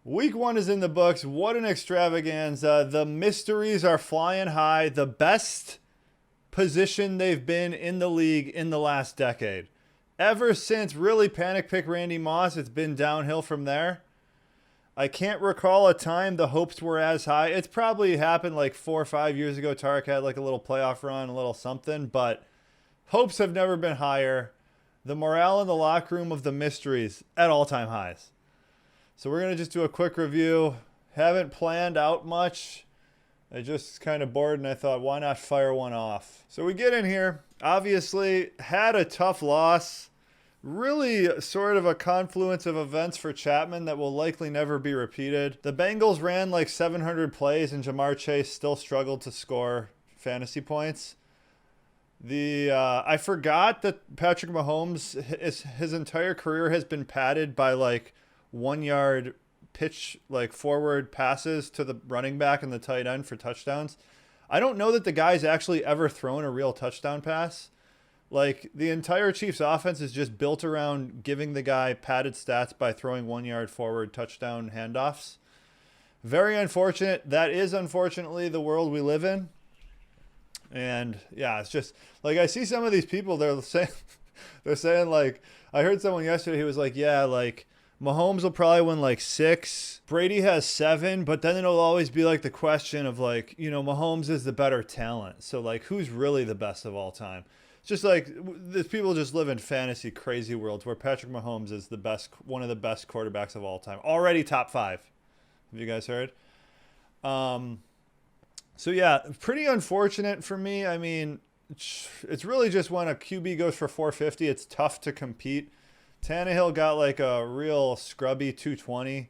Week one is in the books. What an extravaganza. The mysteries are flying high. The best position they've been in the league in the last decade. Ever since really panic pick Randy Moss, it's been downhill from there. I can't recall a time the hopes were as high. It's probably happened like 4 or 5 years ago. Tarek had like a little playoff run, a little something, but hopes have never been higher. The morale in the locker room of the mysteries at all-time highs. So we're going to just do a quick review. Haven't planned out much. I just kind of bored and I thought, why not fire one off? So we get in here. Obviously, had a tough loss. Really sort of a confluence of events for Chapman that will likely never be repeated. The Bengals ran like 700 plays and Jamar Chase still struggled to score fantasy points. I forgot that Patrick Mahomes, his entire career has been padded by like 1 yard pitch, like forward passes to the running back and the tight end for touchdowns. I don't know that the guy's actually ever thrown a real touchdown pass. Like the entire Chiefs offense is just built around giving the guy padded stats by throwing 1 yard forward touchdown handoffs. Very unfortunate. That is unfortunately the world we live in. And yeah, it's just like I see some of these people, they're saying like, I heard someone yesterday, he was like, yeah, like Mahomes will probably win like 6. Brady has 7, but then it'll always be like the question of like, Mahomes is the better talent. So like, who's really the best of all time? It's just like these people just live in fantasy crazy worlds where Patrick Mahomes is the best, one of the best quarterbacks of all time. Already top 5. Have you guys heard? So yeah, pretty unfortunate for me. I mean, it's really just when a QB goes for 450, it's tough to compete. Tannehill got like a real scrubby 220.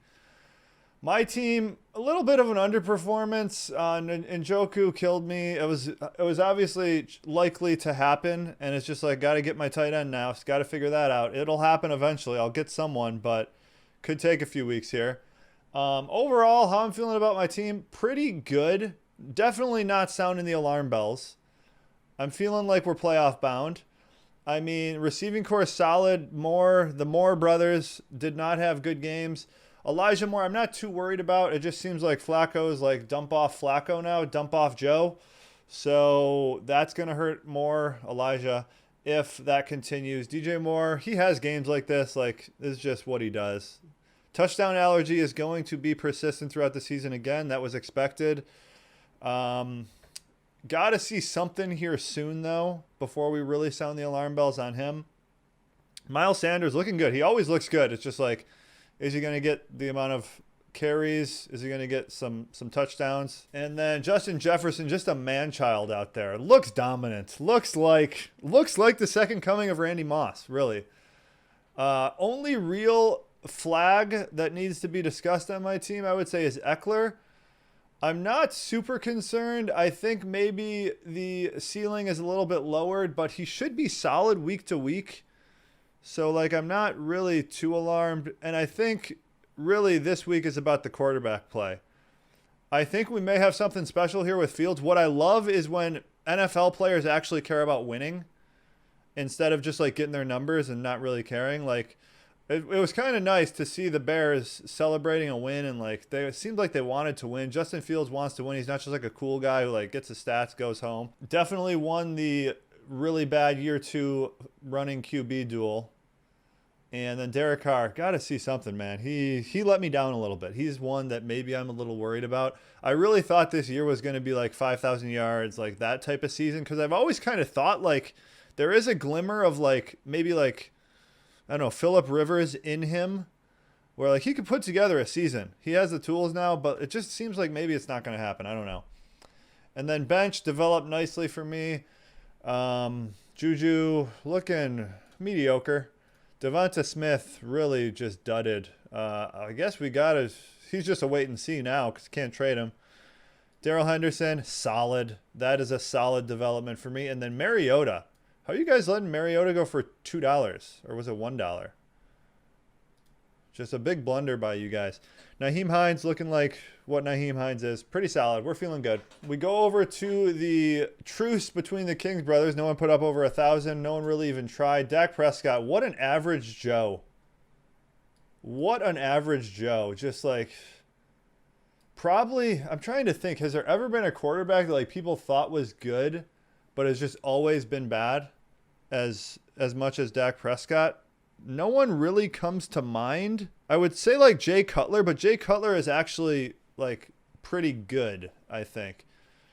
My team, a little bit of an underperformance. Njoku killed me. It was obviously likely to happen, and it's just like, got to get my tight end now. Got to figure that out. It'll happen eventually. I'll get someone, but could take a few weeks here. Overall, how I'm feeling about my team, pretty good. Definitely not sounding the alarm bells. I'm feeling like we're playoff bound. I mean, receiving core solid. The Moore brothers did not have good games. Elijah Moore, I'm not too worried about. It just seems like Flacco is like dump off Flacco now, dump off Joe. So that's going to hurt more Elijah if that continues. DJ Moore, he has games like this. Like, this is just what he does. Touchdown allergy is going to be persistent throughout the season again. That was expected. Got to see something here soon, though, before we really sound the alarm bells on him. Miles Sanders looking good. He always looks good. It's just like, is he going to get the amount of carries? Is he going to get some touchdowns? And then Justin Jefferson, just a man-child out there. Looks dominant. Looks like the second coming of Randy Moss, really. Only real flag that needs to be discussed on my team, I would say, is Eckler. I'm not super concerned. I think maybe the ceiling is a little bit lowered, but he should be solid week to week. So, like, I'm not really too alarmed. And I think really this week is about the quarterback play. I think we may have something special here with Fields. What I love is when NFL players actually care about winning instead of just, like, getting their numbers and not really caring. Like, it was kind of nice to see the Bears celebrating a win, and like it seemed like they wanted to win. Justin Fields wants to win. He's not just like a cool guy who like gets the stats, goes home. Definitely won the really bad year 2 running QB duel. And then Derek Carr, got to see something, man. He let me down a little bit. He's one that maybe I'm a little worried about. I really thought this year was going to be like 5,000 yards, like that type of season, because I've always kind of thought like there is a glimmer of like maybe like, I don't know, Phillip Rivers in him, where like he could put together a season. He has the tools now, but it just seems like maybe it's not going to happen. I don't know. And then bench developed nicely for me. Juju looking mediocre. Devonta Smith really just dudded. I guess he's just a wait and see now because can't trade him. Darrell Henderson, solid. That is a solid development for me. And then Mariota. How are you guys letting Mariota go for $2? Or was it $1? Just a big blunder by you guys. Nyheim Hines looking like what Nyheim Hines is. Pretty solid. We're feeling good. We go over to the truce between the Kings brothers. No one put up over 1,000. No one really even tried. Dak Prescott, what an average Joe. What an average Joe. Just like, probably, I'm trying to think, has there ever been a quarterback that like people thought was good, but has just always been bad as much as Dak Prescott? No one really comes to mind. I would say like Jay Cutler, but Jay Cutler is actually like pretty good, I think.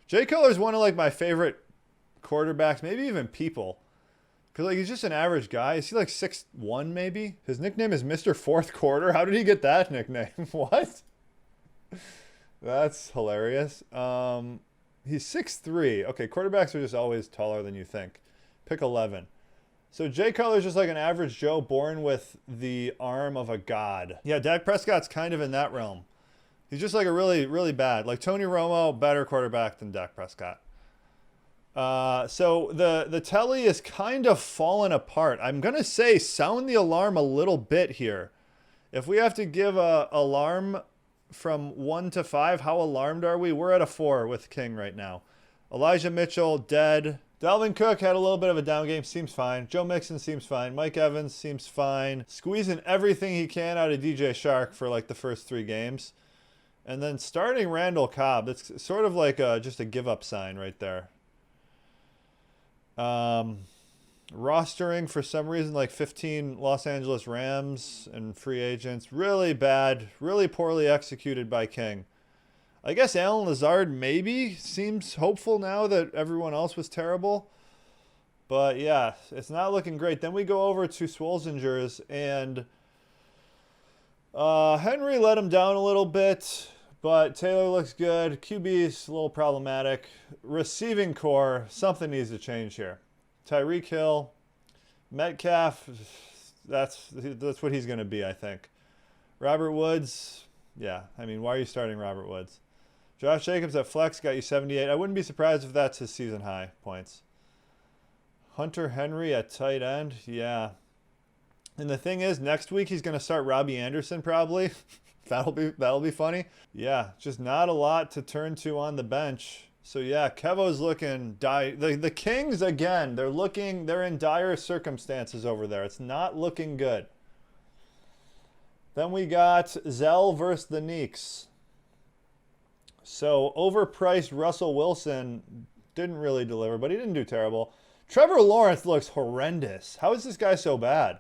Jay Cutler is one of like my favorite quarterbacks, maybe even people. Because like he's just an average guy. Is he like 6'1" maybe? His nickname is Mr. Fourth Quarter. How did he get that nickname? What? That's hilarious. He's 6'3". Okay, quarterbacks are just always taller than you think. Pick 11. So Jay Cutler's just like an average Joe born with the arm of a god. Yeah, Dak Prescott's kind of in that realm. He's just like a really, really bad. Like Tony Romo, better quarterback than Dak Prescott. So the telly is kind of fallen apart. I'm going to say sound the alarm a little bit here. If we have to give a alarm from 1 to 5, how alarmed are we? We're at a 4 with King right now. Elijah Mitchell, dead. Dalvin Cook had a little bit of a down game. Seems fine. Joe Mixon seems fine. Mike Evans seems fine. Squeezing everything he can out of DJ Shark for like the first 3 games. And then starting Randall Cobb. That's sort of like just a give-up sign right there. Rostering for some reason like 15 Los Angeles Rams and free agents. Really bad. Really poorly executed by King. I guess Allen Lazard maybe seems hopeful now that everyone else was terrible. But yeah, it's not looking great. Then we go over to Swolzinger's, and Henry let him down a little bit, but Taylor looks good. QB's a little problematic. Receiving core, something needs to change here. Tyreek Hill, Metcalf, that's what he's going to be, I think. Robert Woods, yeah, I mean, why are you starting Robert Woods? Josh Jacobs at flex got you 78. I wouldn't be surprised if that's his season high points. Hunter Henry at tight end, yeah. And the thing is, next week he's going to start Robbie Anderson probably. that'll be funny. Yeah, just not a lot to turn to on the bench. So yeah, Kevo's looking the Kings again. They're in dire circumstances over there. It's not looking good. Then we got Zell versus the Knicks. So overpriced Russell Wilson didn't really deliver, but he didn't do terrible. Trevor Lawrence looks horrendous. How is this guy so bad?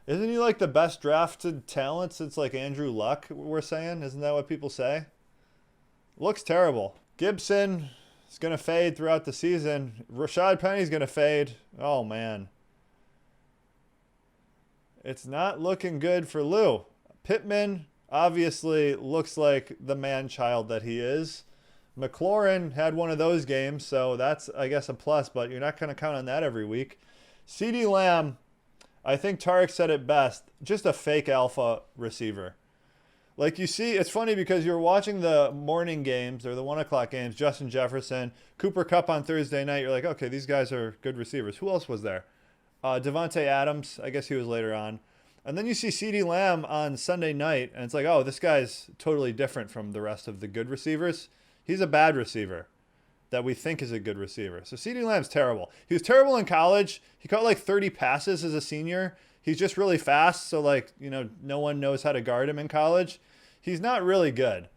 Isn't he like the best drafted talent since like Andrew Luck, we're saying? Isn't that what people say? Looks terrible. Gibson is going to fade throughout the season. Rashad Penny's going to fade. Oh, man. It's not looking good for Lou. Pittman obviously looks like the man-child that he is. McLaurin had one of those games, so that's, I guess, a plus, but you're not going to count on that every week. CeeDee Lamb, I think Tarek said it best, just a fake alpha receiver. Like you see, it's funny because you're watching the morning games or the 1 o'clock games, Justin Jefferson, Cooper Kupp on Thursday night. You're like, okay, these guys are good receivers. Who else was there? Devontae Adams, I guess he was later on. And then you see CeeDee Lamb on Sunday night, and it's like, oh, this guy's totally different from the rest of the good receivers. He's a bad receiver that we think is a good receiver. So CeeDee Lamb's terrible. He was terrible in college. He caught like 30 passes as a senior. He's just really fast, so like, you know, no one knows how to guard him in college. He's not really good.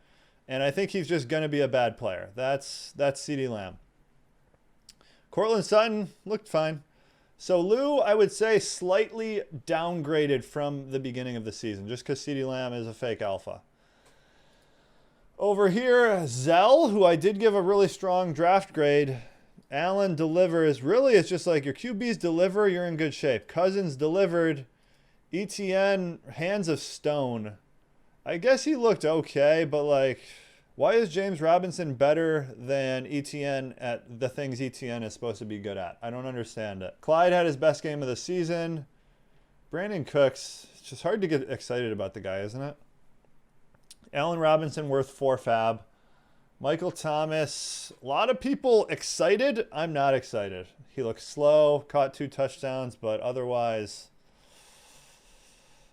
And I think he's just going to be a bad player. That's CeeDee Lamb. Cortland Sutton looked fine. So Lou, I would say, slightly downgraded from the beginning of the season, just because CeeDee Lamb is a fake alpha. Over here, Zell, who I did give a really strong draft grade. Allen delivers. Really, it's just like your QBs deliver, you're in good shape. Cousins delivered. ETN, hands of stone. I guess he looked okay, but like, why is James Robinson better than ETN at the things ETN is supposed to be good at? I don't understand it. Clyde had his best game of the season. Brandon Cooks, it's just hard to get excited about the guy, isn't it? Allen Robinson worth 4 fab. Michael Thomas, a lot of people excited. I'm not excited. He looks slow, caught 2 touchdowns, but otherwise,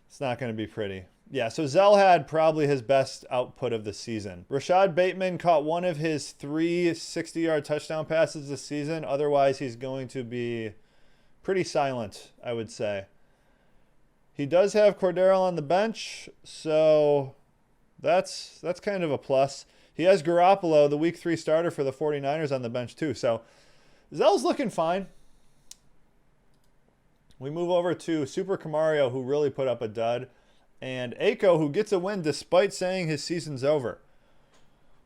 it's not going to be pretty. Yeah, so Zell had probably his best output of the season. Rashad Bateman caught one of his 3 60-yard touchdown passes this season. Otherwise, he's going to be pretty silent, I would say. He does have Cordero on the bench, so that's kind of a plus. He has Garoppolo, the week 3 starter for the 49ers, on the bench too. So Zell's looking fine. We move over to Super Camario, who really put up a dud, and Aiko, who gets a win despite saying his season's over.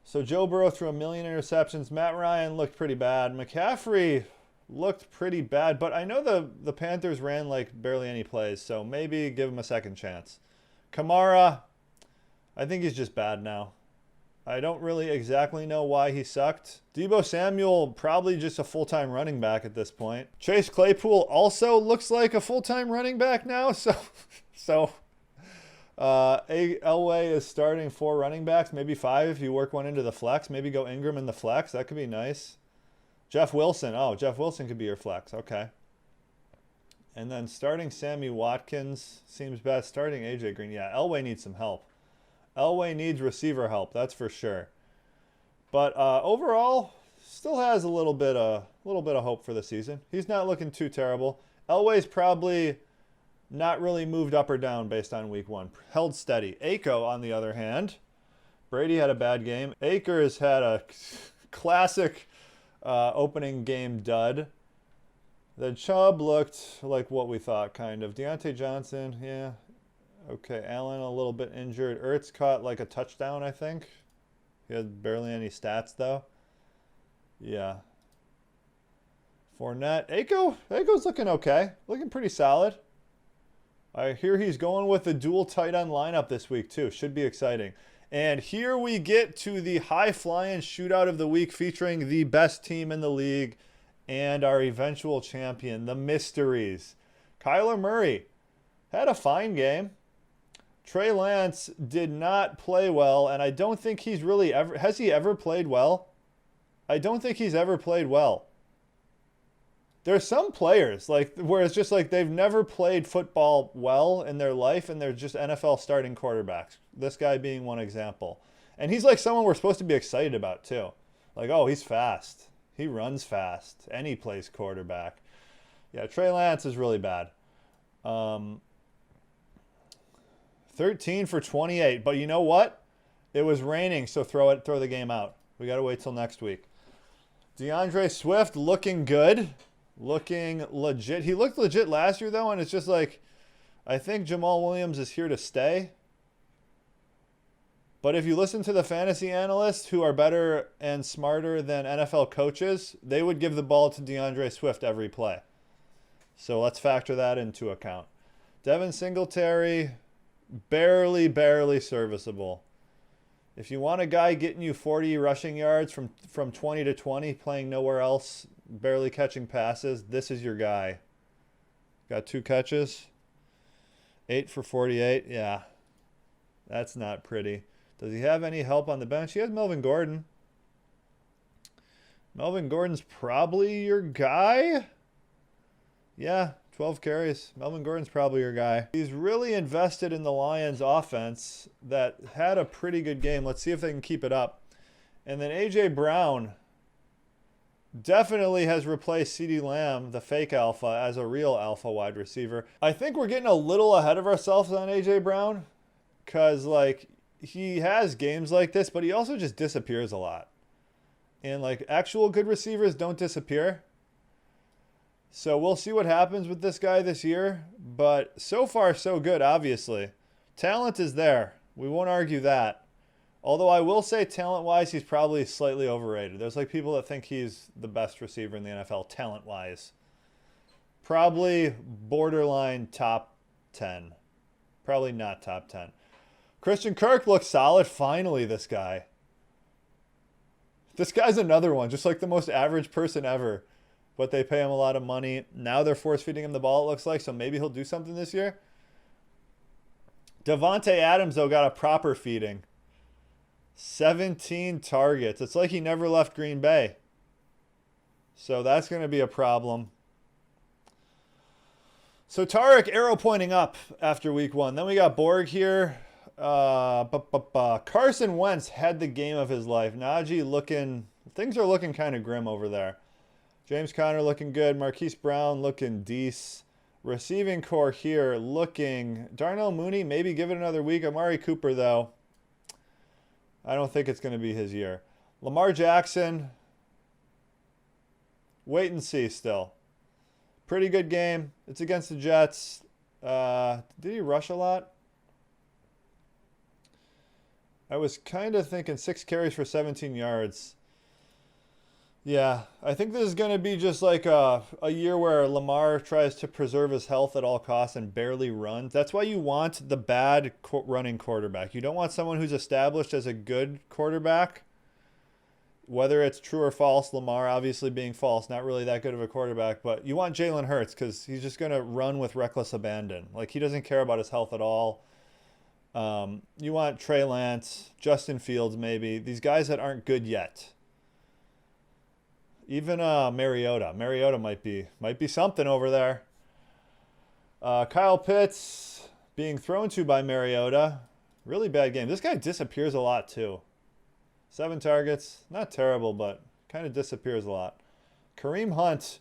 So Joe Burrow threw 1 million interceptions. Matt Ryan looked pretty bad. McCaffrey looked pretty bad, but I know the Panthers ran like barely any plays, so maybe give him a second chance. Kamara, I think he's just bad now. I don't really exactly know why he sucked. Deebo Samuel, probably just a full-time running back at this point. Chase Claypool also looks like a full-time running back now, so Elway is starting 4 running backs, maybe 5 if you work one into the flex. Maybe go Ingram in the flex. That could be nice. Jeff Wilson. Oh, Jeff Wilson could be your flex. Okay. And then starting Sammy Watkins seems bad. Starting AJ Green. Yeah, Elway needs some help. Elway needs receiver help, that's for sure. But overall, still has a little bit of hope for the season. He's not looking too terrible. Elway's probably not really moved up or down based on week 1. Held steady. Aiko, on the other hand, Brady had a bad game. Akers had a classic opening game dud. The Chubb looked like what we thought, kind of. Deontay Johnson, yeah. Okay, Allen a little bit injured. Ertz caught like a touchdown, I think. He had barely any stats, though. Yeah. Fournette. Aiko's looking okay. Looking pretty solid. I hear he's going with a dual tight end lineup this week, too. Should be exciting. And here we get to the high-flying shootout of the week featuring the best team in the league and our eventual champion, the Mysteries. Kyler Murray had a fine game. Trey Lance did not play well, and I don't think he's really ever... Has he ever played well? I don't think he's ever played well. There's some players, like, where it's just like they've never played football well in their life, and they're just NFL starting quarterbacks. This guy being one example. And he's like someone we're supposed to be excited about, too. Like, oh, he's fast. He runs fast. And he plays quarterback. Yeah, Trey Lance is really bad. 13 for 28. But you know what? It was raining, so throw the game out. We got to wait till next week. DeAndre Swift looking good. Looking legit. He looked legit last year, though, and it's just like, I think Jamal Williams is here to stay. But if you listen to the fantasy analysts who are better and smarter than NFL coaches, they would give the ball to DeAndre Swift every play. So let's factor that into account. Devin Singletary, barely serviceable. If you want a guy getting you 40 rushing yards from 20 to 20, playing nowhere else, barely catching passes, this is your guy. Got 2 catches. 8 for 48. Yeah, that's not pretty. Does he have any help on the bench? He has Melvin Gordon. Melvin Gordon's probably your guy. Yeah, 12 carries. Melvin Gordon's probably your guy. He's really invested in the Lions offense that had a pretty good game. Let's see if they can keep it up. And then A.J. Brown definitely has replaced CeeDee Lamb, the fake alpha, as a real alpha wide receiver. I think we're getting a little ahead of ourselves on A.J. Brown because, like, he has games like this, but he also just disappears a lot. And, like, actual good receivers don't disappear. So we'll see what happens with this guy this year. But so far, so good, obviously. Talent is there. We won't argue that. Although I will say talent-wise, he's probably slightly overrated. There's like people that think he's the best receiver in the NFL talent-wise. Probably borderline top 10. Probably not top 10. Christian Kirk looks solid. Finally, this guy. This guy's another one, just like the most average person ever. But they pay him a lot of money. Now they're force-feeding him the ball, it looks like, so maybe he'll do something this year. Devontae Adams, though, got a proper feeding. 17 targets. It's like he never left Green Bay. So that's going to be a problem. So Tarek, arrow pointing up after week 1. Then we got Borg here. Carson Wentz had the game of his life. Najee looking... Things are looking kind of grim over there. James Conner looking good. Marquise Brown looking decent. Receiving core here looking. Darnell Mooney, maybe give it another week. Amari Cooper, though, I don't think it's going to be his year. Lamar Jackson, wait and see still. Pretty good game. It's against the Jets. Did he rush a lot? I was kind of thinking 6 carries for 17 yards. Yeah, I think this is going to be just like a year where Lamar tries to preserve his health at all costs and barely runs. That's why you want the bad running quarterback. You don't want someone who's established as a good quarterback. Whether it's true or false, Lamar obviously being false, not really that good of a quarterback, but you want Jalen Hurts because he's just going to run with reckless abandon. Like, he doesn't care about his health at all. You want Trey Lance, Justin Fields maybe, these guys that aren't good yet. Even Mariota. Mariota might be something over there. Kyle Pitts being thrown to by Mariota. Really bad game. This guy disappears a lot too. 7 targets. Not terrible, but kind of disappears a lot. Kareem Hunt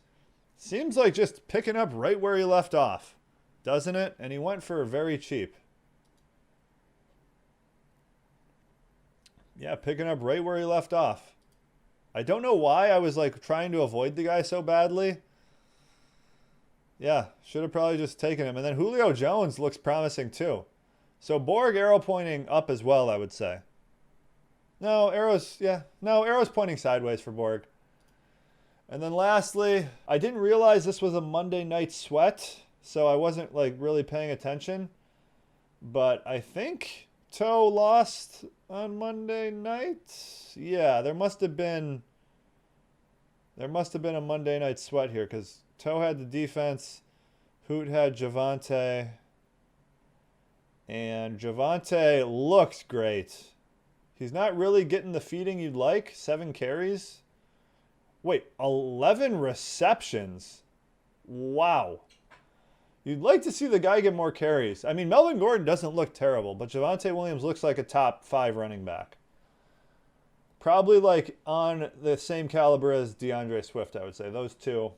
seems like just picking up right where he left off, doesn't it? And he went for very cheap. Yeah, picking up right where he left off. I don't know why I was like trying to avoid the guy so badly. Yeah, should have probably just taken him. And then Julio Jones looks promising too. So Borg arrow pointing up as well, I would say. No, arrows pointing sideways for Borg. And then lastly, I didn't realize this was a Monday night sweat, so I wasn't like really paying attention. But I think Toe lost on Monday night. Yeah, there must have been a Monday night sweat here because Toe had the defense, Hoot had Javonte, and Javonte looks great. He's not really getting the feeding you'd like. 7 carries. Wait, 11 receptions. Wow. You'd like to see the guy get more carries. I mean, Melvin Gordon doesn't look terrible, but Javonte Williams looks like a top 5 running back. Probably like on the same caliber as DeAndre Swift, I would say. Those two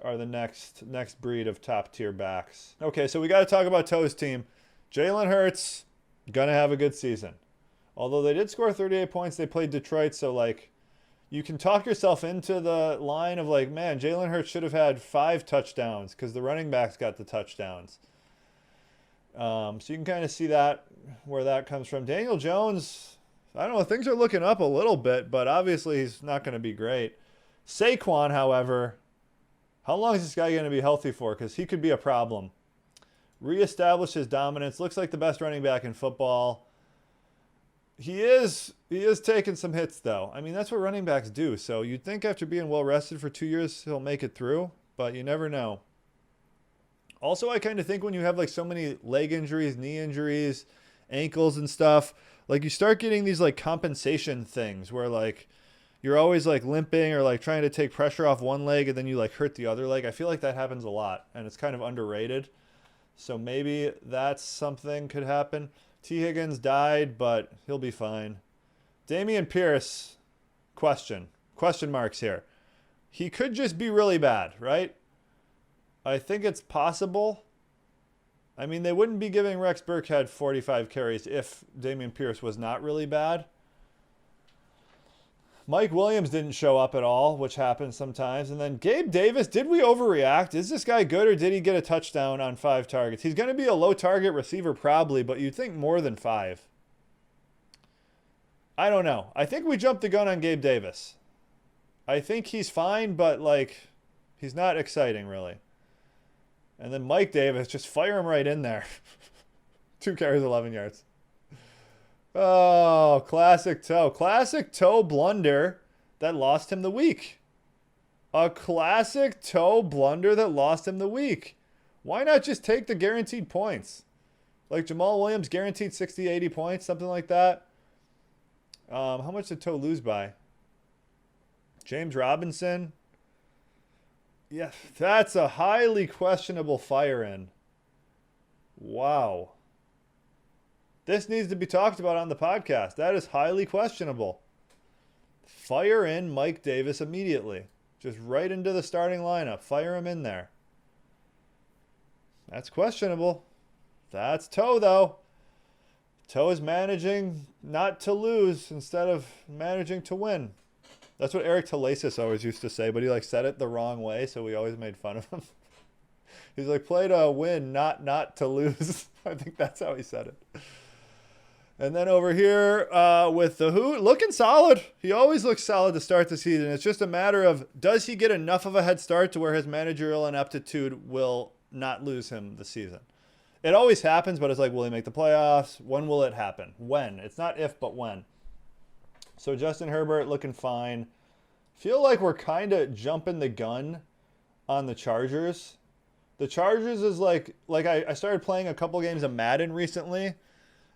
are the next breed of top tier backs. Okay, so we got to talk about Toe's team. Jalen Hurts, gonna have a good season. Although they did score 38 points, they played Detroit, so like you can talk yourself into the line of like, man, Jalen Hurts should have had 5 touchdowns because the running backs got the touchdowns. So you can kind of see that, where that comes from. Daniel Jones, I don't know, things are looking up a little bit, but obviously he's not going to be great. Saquon, however, how long is this guy going to be healthy for? Because he could be a problem. Reestablish his dominance. Looks like the best running back in football. He is taking some hits, though. I mean, that's what running backs do. So you'd think after being well-rested for 2 years, he'll make it through, but you never know. Also, I kind of think when you have like so many leg injuries, knee injuries, ankles and stuff, like you start getting these like compensation things where like you're always like limping or like trying to take pressure off one leg and then you like hurt the other leg. I feel like that happens a lot and it's kind of underrated. So maybe that's something could happen. T. Higgins died, but he'll be fine. Dameon Pierce, question marks here. He could just be really bad, right? I think it's possible. I mean, they wouldn't be giving Rex Burkhead 45 carries if Dameon Pierce was not really bad. Mike Williams didn't show up at all, which happens sometimes. And then Gabe Davis, did we overreact? Is this guy good or did he get a touchdown on 5 targets? He's going to be a low target receiver probably, but you'd think more than 5. I don't know. I think we jumped the gun on Gabe Davis. I think he's fine, but like he's not exciting really. And then Mike Davis, just fire him right in there. 2 carries, 11 yards. Oh, classic Toe. Classic Toe blunder that lost him the week. A classic Toe blunder that lost him the week. Why not just take the guaranteed points? Like Jamal Williams guaranteed 60, 80 points, something like that. How much did Toe lose by? James Robinson. Yeah, that's a highly questionable fire in. Wow. This needs to be talked about on the podcast. That is highly questionable. Fire in Mike Davis immediately. Just right into the starting lineup. Fire him in there. That's questionable. That's Toe, though. Toe is managing not to lose instead of managing to win. That's what Eric Talasis always used to say, but he like said it the wrong way, so we always made fun of him. He's like, play to win, not to lose. I think that's how he said it. And then over here with the Hoot, looking solid. He always looks solid to start the season. It's just a matter of, does he get enough of a head start to where his managerial ineptitude will not lose him the season? It always happens, but it's like, will he make the playoffs? When will it happen? When? It's not if, but when. So Justin Herbert looking fine. Feel like we're kind of jumping the gun on the Chargers. The Chargers is like I started playing a couple games of Madden recently,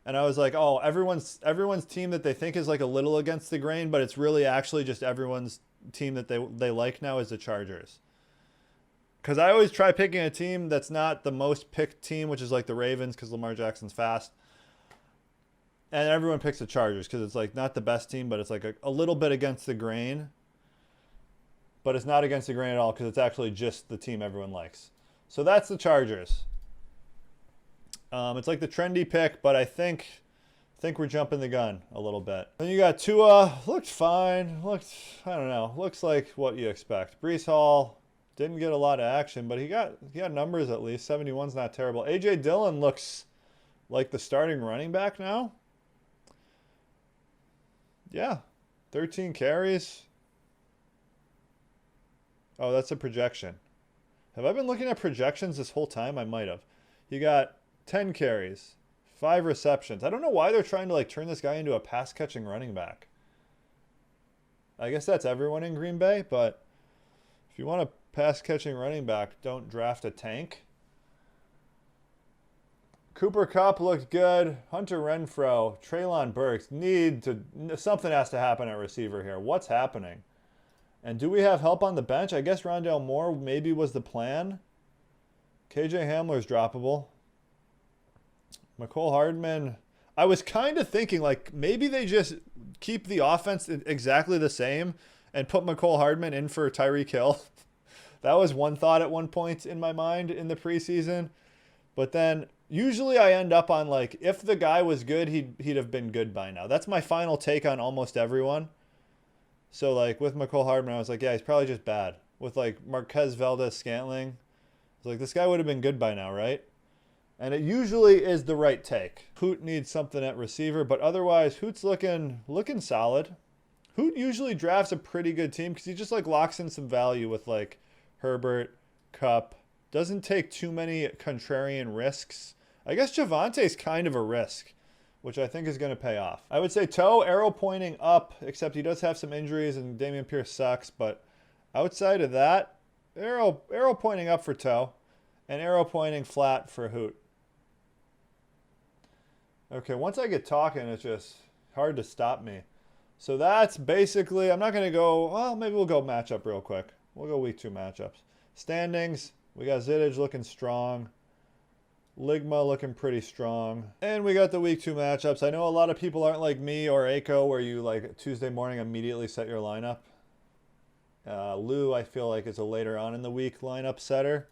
and I was like, oh, everyone's team that they think is like a little against the grain, but it's really actually just everyone's team that they like now is the Chargers. Because I always try picking a team that's not the most picked team, which is like the Ravens because Lamar Jackson's fast. And everyone picks the Chargers because it's like not the best team, but it's like a little bit against the grain. But it's not against the grain at all because it's actually just the team everyone likes. So that's the Chargers. It's like the trendy pick, but I think we're jumping the gun a little bit. Then you got Tua. Looked fine. I don't know. Looks like what you expect. Breece Hall. Didn't get a lot of action, but he got numbers at least. 71's not terrible. A.J. Dillon looks like the starting running back now. Yeah, 13 carries. Oh, that's a projection. Have I been looking at projections this whole time? I might have. He got 10 carries, 5 receptions. I don't know why they're trying to like turn this guy into a pass-catching running back. I guess that's everyone in Green Bay, but if you want a pass-catching running back, don't draft a tank. Cooper Kupp looked good. Hunter Renfrow, Treylon Burks something has to happen at receiver here. What's happening? And do we have help on the bench? I guess Rondale Moore maybe was the plan. KJ Hamler's droppable. McCole Hardman. I was kind of thinking like maybe they just keep the offense exactly the same and put McCole Hardman in for Tyreek Hill. That was one thought at one point in my mind in the preseason. But then usually I end up on like, if the guy was good, he'd have been good by now. That's my final take on almost everyone. So like with McCole Hardman, I was like, yeah, he's probably just bad. With like Marquez Valdes-Scantling, I was like, this guy would have been good by now, right? And it usually is the right take. Hoot needs something at receiver, but otherwise Hoot's looking solid. Hoot usually drafts a pretty good team because he just like locks in some value with like Herbert, Kupp. Doesn't take too many contrarian risks. I guess Javante's kind of a risk, which I think is going to pay off. I would say Toe, arrow pointing up, except he does have some injuries and Dameon Pierce sucks. But outside of that, arrow pointing up for Toe and arrow pointing flat for Hoot. Okay, once I get talking, it's just hard to stop me. So that's basically, I'm not going to go, well, maybe we'll go matchup real quick. We'll go week 2 matchups. Standings, we got Zittich looking strong. Ligma looking pretty strong. And we got the week 2 matchups. I know a lot of people aren't like me or Aiko where you like Tuesday morning immediately set your lineup. Lou, I feel like, is a later on in the week lineup setter.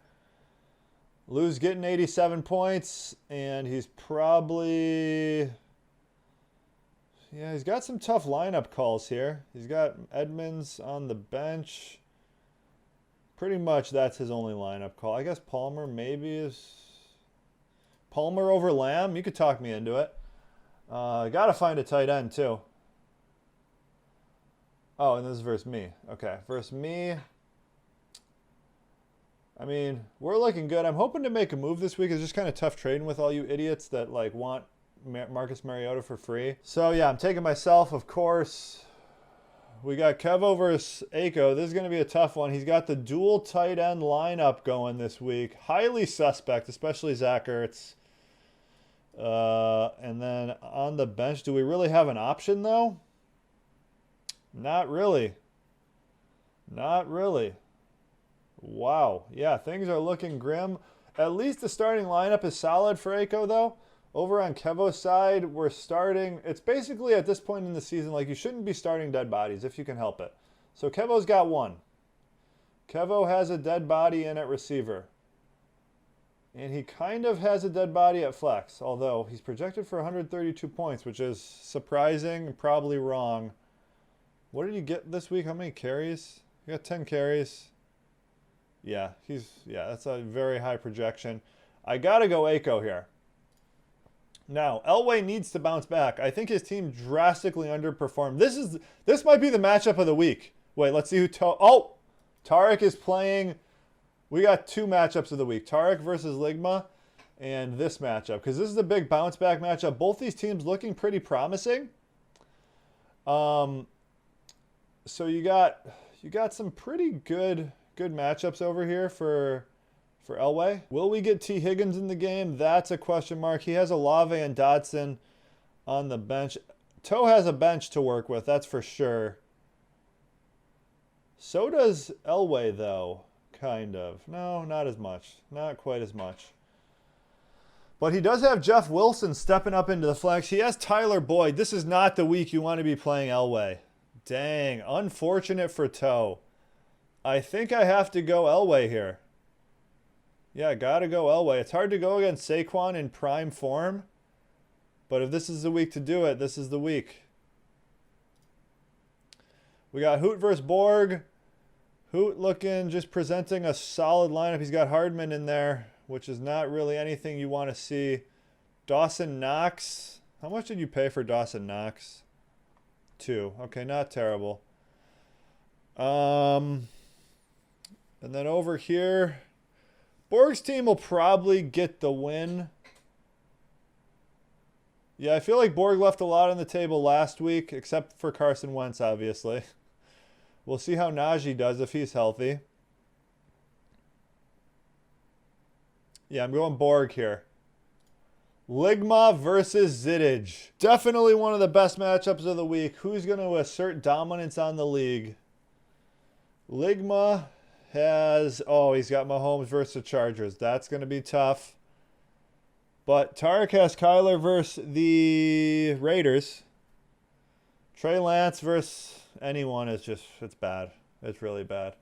Lou's getting 87 points, and he's probably... Yeah, he's got some tough lineup calls here. He's got Edmonds on the bench. Pretty much that's his only lineup call. I guess Palmer maybe is... Palmer over Lamb? You could talk me into it. Got to find a tight end, too. Oh, and this is versus me. Okay, versus me. I mean, we're looking good. I'm hoping to make a move this week. It's just kind of tough trading with all you idiots that like want Marcus Mariota for free. So, yeah, I'm taking myself, of course. We got Kevo versus Aiko. This is going to be a tough one. He's got the dual tight end lineup going this week. Highly suspect, especially Zach Ertz. And then on the bench, do we really have an option, though? Not really. Not really. Wow. Yeah, things are looking grim. At least the starting lineup is solid for Aiko, though. Over on Kevo's side, we're starting. It's basically at this point in the season, like you shouldn't be starting dead bodies if you can help it. So Kevo's got one. Kevo has a dead body in at receiver. And he kind of has a dead body at flex, although he's projected for 132 points, which is surprising, probably wrong. What did he get this week? How many carries? He got 10 carries. Yeah, that's a very high projection. I got to go Aiko here. Now, Elway needs to bounce back. I think his team drastically underperformed. This might be the matchup of the week. Wait, let's see who Tarek is playing. We got two matchups of the week. Tarek versus Ligma and this matchup, because this is a big bounce back matchup. Both these teams looking pretty promising. So you got some pretty good matchups over here for Elway. Will we get T. Higgins in the game? That's a question mark. He has Olave and Dotson on the bench. Toe has a bench to work with, that's for sure. So does Elway, though, kind of. No, not as much. Not quite as much. But he does have Jeff Wilson stepping up into the flex. He has Tyler Boyd. This is not the week you want to be playing Elway. Dang, unfortunate for Toe. I think I have to go Elway here. Yeah, gotta go Elway. It's hard to go against Saquon in prime form. But if this is the week to do it, this is the week. We got Hoot versus Borg. Hoot looking, just presenting a solid lineup. He's got Hardman in there, which is not really anything you want to see. Dawson Knox. How much did you pay for Dawson Knox? 2. Okay, not terrible. And then over here, Borg's team will probably get the win. Yeah, I feel like Borg left a lot on the table last week, except for Carson Wentz, obviously. We'll see how Najee does if he's healthy. Yeah, I'm going Borg here. Ligma versus Zittich. Definitely one of the best matchups of the week. Who's going to assert dominance on the league? Ligma has... Oh, he's got Mahomes versus the Chargers. That's going to be tough. But Tarek has Kyler versus the Raiders. Trey Lance versus anyone is just... It's bad. It's really bad.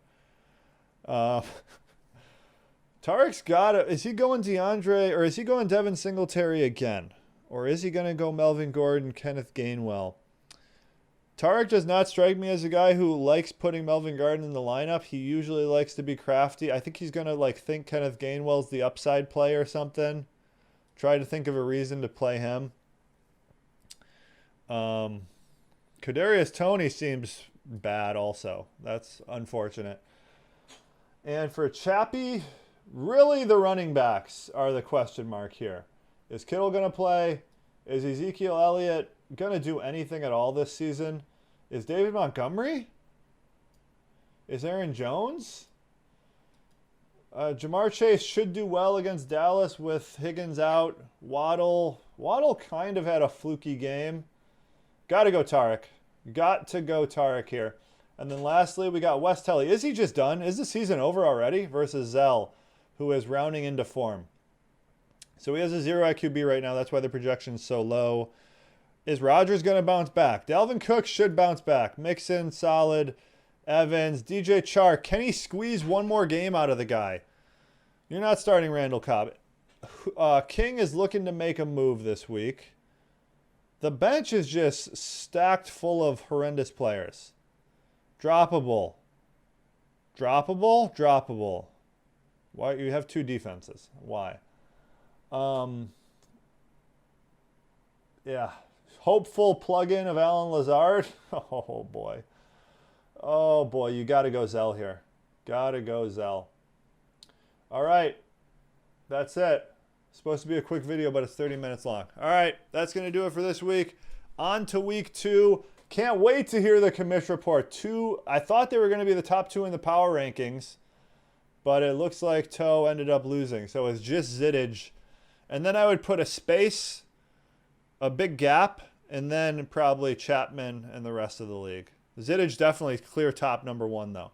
Tarek's got it. Is he going DeAndre or is he going Devin Singletary again? Or is he going to go Melvin Gordon, Kenneth Gainwell? Tarek does not strike me as a guy who likes putting Melvin Gordon in the lineup. He usually likes to be crafty. I think he's going to think Kenneth Gainwell's the upside play or something. Try to think of a reason to play him. Kadarius Toney seems bad also. That's unfortunate. And for Chappie... Really, the running backs are the question mark here. Is Kittle going to play? Is Ezekiel Elliott going to do anything at all this season? Is David Montgomery? Is Aaron Jones? Jamar Chase should do well against Dallas with Higgins out. Waddle kind of had a fluky game. Got to go Tarek. Got to go Tarek here. And then lastly, we got Wes Telly. Is he just done? Is the season over already? Versus Zell, who is rounding into form. So he has a 0 IQB right now. That's why the projection's so low. Is Rodgers going to bounce back? Dalvin Cook should bounce back. Mixon, solid. Evans, DJ Chark. Can he squeeze one more game out of the guy? You're not starting Randall Cobb. King is looking to make a move this week. The bench is just stacked full of horrendous players. Droppable. Droppable? Droppable. Why? You have two defenses. Why? Yeah. Hopeful plug-in of Alan Lazard. Oh, boy. Oh, boy. You got to go Zell here. Got to go Zell. All right. That's it. Supposed to be a quick video, but it's 30 minutes long. All right. That's going to do it for this week. On to week 2. Can't wait to hear the commish report. I thought they were going to be the top 2 in the power rankings, but it looks like Toe ended up losing. So it's just Zittich. And then I would put a space, a big gap, and then probably Chapman and the rest of the league. Zittich definitely clear top number 1, though.